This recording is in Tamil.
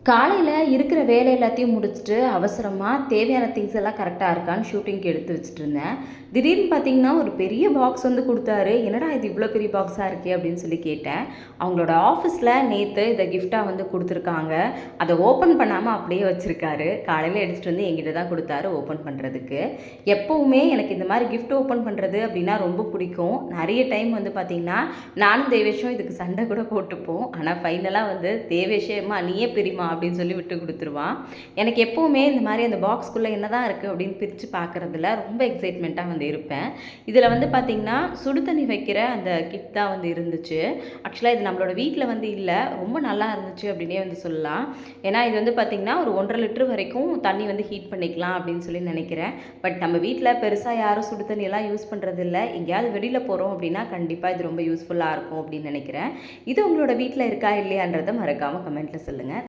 காலையில் இருக்கிற வேலை எல்லாத்தையும் முடிச்சுட்டு அவசரமாக தேவையான திங்ஸ் எல்லாம் கரெக்டாக இருக்கான்னு ஷூட்டிங்க்கு எடுத்து வச்சுட்டு இருந்தேன். திடீர்னு பார்த்தீங்கன்னா ஒரு பெரிய பாக்ஸ் வந்து கொடுத்தாரு. என்னடா இது இவ்வளோ பெரிய பாக்ஸாக இருக்கே அப்படின்னு சொல்லி கேட்டேன். அவங்களோட ஆஃபீஸில் நேற்று இதை கிஃப்டாக வந்து கொடுத்துருக்காங்க. அதை ஓப்பன் பண்ணாமல் அப்படியே வச்சுருக்காரு. காலையில் எடுத்துகிட்டு வந்து எங்கிட்ட தான் கொடுத்தாரு ஓப்பன் பண்ணுறதுக்கு. எப்போவுமே எனக்கு இந்த மாதிரி கிஃப்ட் ஓப்பன் பண்ணுறது அப்படின்னா ரொம்ப பிடிக்கும். நிறைய டைம் வந்து பார்த்திங்கன்னா நானும் தேவேஷும் இதுக்கு சண்டை கூட போட்டுப்போம். ஆனால் ஃபைனலாக வந்து தேவேஷேம்மா நீயே பிரிமா அப்படின்னு சொல்லி விட்டு கொடுத்துருவான். எனக்கு எப்போவுமே இந்த மாதிரி அந்த பாக்ஸ்குள்ளே என்ன தான் இருக்குது அப்படின்னு பிரித்து பார்க்குறதுல ரொம்ப எக்ஸைட்மெண்ட்டாக வந்து இருப்பேன். இதில் வந்து பார்த்திங்கன்னா சுடு தண்ணி வைக்கிற அந்த கிட் தான் வந்து இருந்துச்சு. ஆக்சுவலாக இது நம்மளோட வீட்டில் வந்து இல்லை, ரொம்ப நல்லா இருந்துச்சு அப்படின்னே வந்து சொல்லலாம். ஏன்னா இது வந்து பார்த்திங்கன்னா ஒரு 1.5 லிட்டர் வரைக்கும் தண்ணி வந்து ஹீட் பண்ணிக்கலாம் அப்படின்னு சொல்லி நினைக்கிறேன். பட் நம்ம வீட்டில் பெருசாக யாரும் சுடு தண்ணியெல்லாம் யூஸ் பண்ணுறது இல்லை. எங்கேயாவது வெளியில் போகிறோம் அப்படின்னா கண்டிப்பாக இது ரொம்ப யூஸ்ஃபுல்லாக இருக்கும் அப்படின்னு நினைக்கிறேன். இது உங்களோட வீட்டில் இருக்கா இல்லையான்றதை மறக்காமல் கமெண்ட்டில் சொல்லுங்கள்.